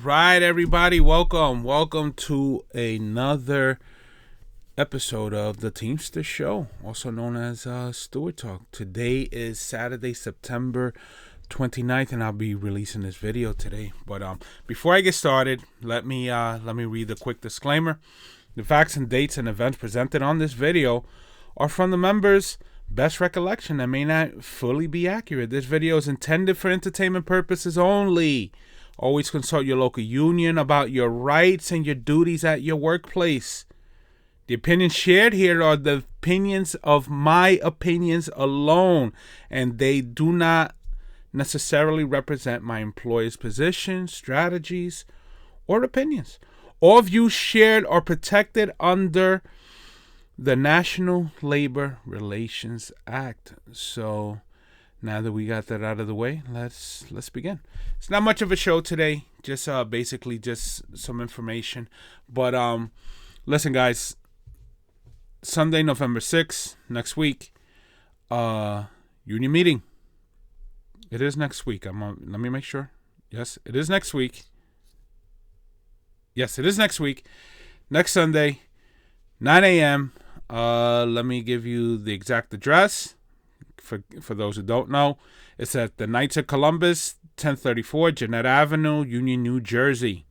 Right, everybody, welcome to another episode of the Team-Stirr Show, also known as Stewart Talk. Today is Saturday, September 29th, and I'll be releasing this video today. But before I get started, let me read a quick disclaimer. The facts and dates and events presented on this video are from the members' best recollection and may not fully be accurate. This video is intended for entertainment purposes only. Always consult your local union about your rights and your duties at your workplace. The opinions shared here are the opinions of my opinions alone, and they do not necessarily represent my employer's position, strategies, or opinions. All views shared are protected under the National Labor Relations Act. So now that we got that out of the way, let's begin. It's not much of a show today, just basically just some information. But listen, guys, Sunday, November 6th, next week, union meeting. It is next week. Let me make sure. Yes, it is next week. Yes, it is next week. Next Sunday, 9 a.m. Let me give you the exact address. For those who don't know, it's at the Knights of Columbus, 1034 Jeanette Avenue, Union, New Jersey,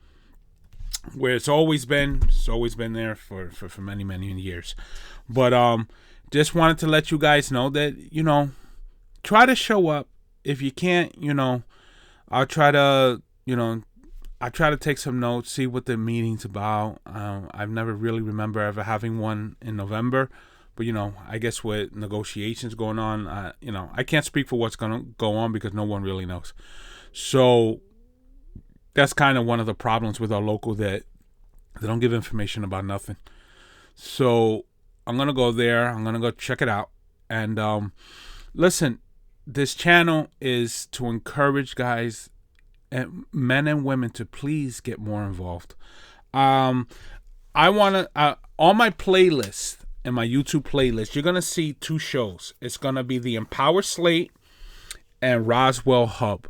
where it's always been. It's always been there for many, many years. But just wanted to let you guys know that, try to show up. If you can't, I'll try to, I try to take some notes, see what the meeting's about. I've never really remember ever having one in November. But, I guess with negotiations going on, I can't speak for what's going to go on because no one really knows. So that's kind of one of the problems with our local, that they don't give information about nothing. So I'm going to go there. I'm going to go check it out. And listen, this channel is to encourage guys, and men and women, to please get more involved. I want to, on my playlist, in my YouTube playlist, you're going to see two shows. It's going to be the EmpowerSlate and Roswell Hub.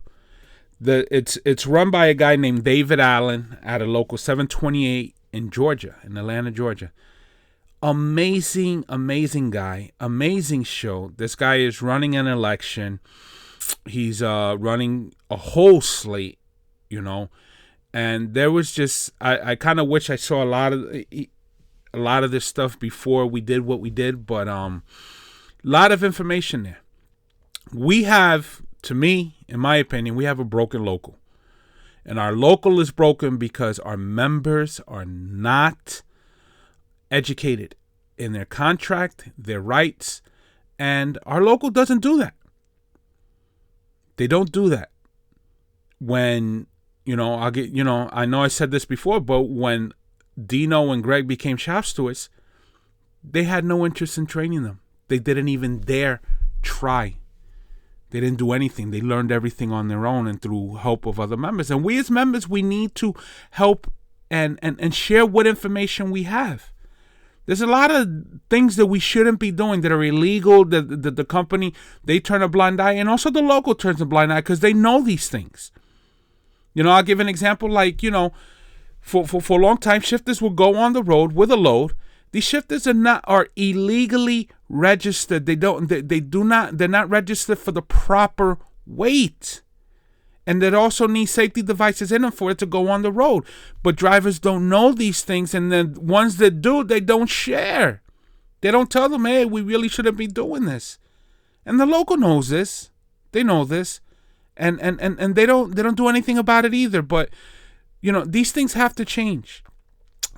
It's run by a guy named David Allen at a local 728 in Georgia, in Atlanta, Georgia. Amazing guy. Amazing show. This guy is running an election. He's running a whole slate, And there was just, I kind of wish I saw a lot of this stuff before we did what we did, but a lot of information there. We have, to me, in my opinion, we have a broken local. And our local is broken because our members are not educated in their contract, their rights, and our local doesn't do that. They don't do that. When, I know I said this before, but when Dino and Greg became shop stewards, they had no interest in training them. They didn't even dare try. They didn't do anything. They learned everything on their own and through help of other members. And we as members, we need to help and share what information we have. There's a lot of things that we shouldn't be doing that are illegal, that the company, they turn a blind eye, and also the local turns a blind eye because they know these things. I'll give an example like, For a long time, shifters will go on the road with a load. These shifters are illegally registered. They're not registered for the proper weight. And they also need safety devices in them for it to go on the road. But drivers don't know these things, and the ones that do, they don't share. They don't tell them, hey, we really shouldn't be doing this. And the local knows this. They know this. And they don't do anything about it either. But these things have to change.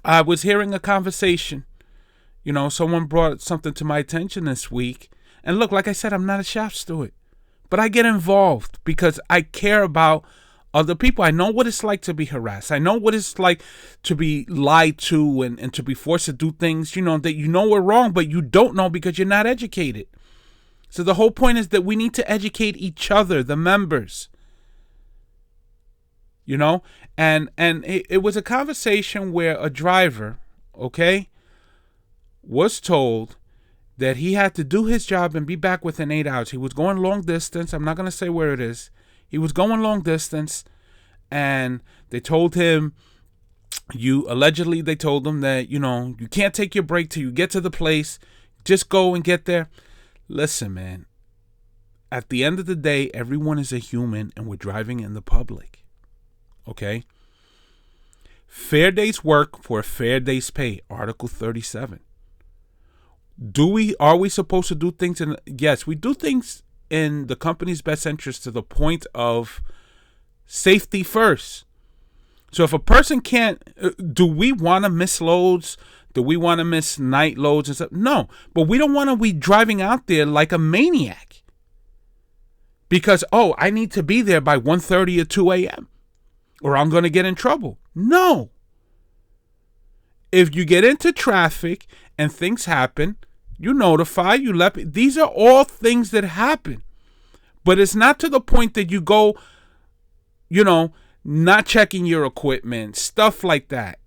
I was hearing a conversation. Someone brought something to my attention this week. And look, like I said, I'm not a shop steward. But I get involved because I care about other people. I know what it's like to be harassed. I know what it's like to be lied to and to be forced to do things, that are wrong, but you don't know because you're not educated. So the whole point is that we need to educate each other, the members. And it was a conversation where a driver, was told that he had to do his job and be back within 8 hours. He was going long distance. I'm not going to say where it is. He was going long distance, and they told him, allegedly they told him that, you can't take your break till you get to the place. Just go and get there. Listen, man, at the end of the day, everyone is a human, and we're driving in the public. Okay? Fair day's work for a fair day's pay, Article 37. Are we supposed to do things yes, we do things in the company's best interest to the point of safety first. So if a person can't, do we want to miss loads? Do we want to miss night loads and stuff? No, but we don't want to be driving out there like a maniac because, I need to be there by 1:30 or 2 a.m. or I'm going to get in trouble. No. If you get into traffic and things happen, you notify, these are all things that happen. But it's not to the point that you go, not checking your equipment, stuff like that.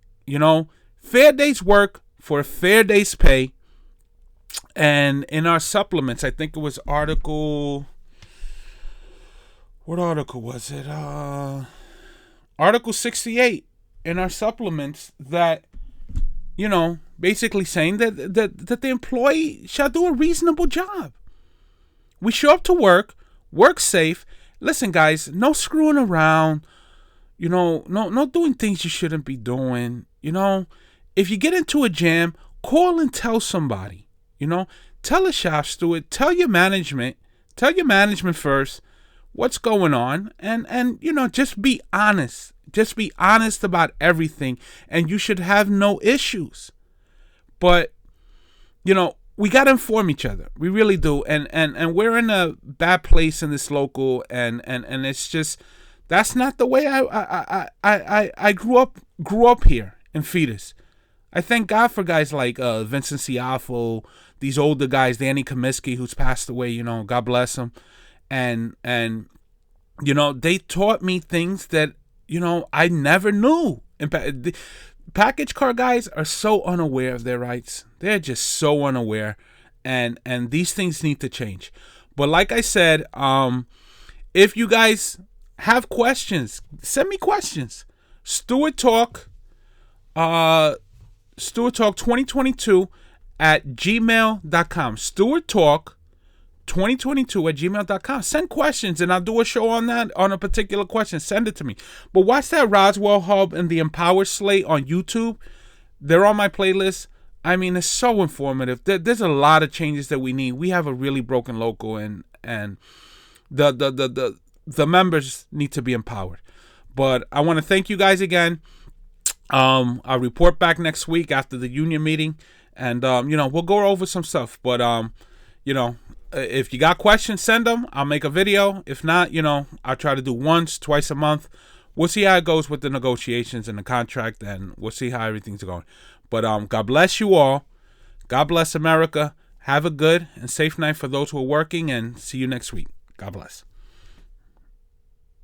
Fair day's work for a fair day's pay. And in our supplements, I think it was what article was it? Article 68 in our supplements that, basically saying that the employee shall do a reasonable job. We show up to work safe. Listen, guys, no screwing around. No doing things you shouldn't be doing. If you get into a jam, call and tell somebody. Tell a shop steward, tell your management first what's going on, and just be honest. Just be honest about everything, and you should have no issues. But we got to inform each other. We really do. And we're in a bad place in this local, and it's just, that's not the way I grew up here in Fetus. I thank God for guys like Vincent Ciafo, these older guys, Danny Comiskey, who's passed away, God bless him. And they taught me things that, I never knew. Package car guys are so unaware of their rights. They're just so unaware, and these things need to change. But like I said, if you guys have questions, send me questions. Stewart Talk 2022 at gmail.com. Stewart Talk 2022 at gmail.com. Send questions and I'll do a show on that, on a particular question. Send it to me. But watch that Roswell Hub and the EmpowerSlate on YouTube. They're on my playlist. I mean, it's so informative. There's a lot of changes that we need. We have a really broken local, and the members need to be empowered. But I want to thank you guys again. I'll report back next week after the union meeting, and we'll go over some stuff. But if you got questions, send them. I'll make a video. If not, I'll try to do twice a month. We'll see how it goes with the negotiations and the contract, and we'll see how everything's going. But God bless you all. God bless America. Have a good and safe night for those who are working, and see you next week. God bless.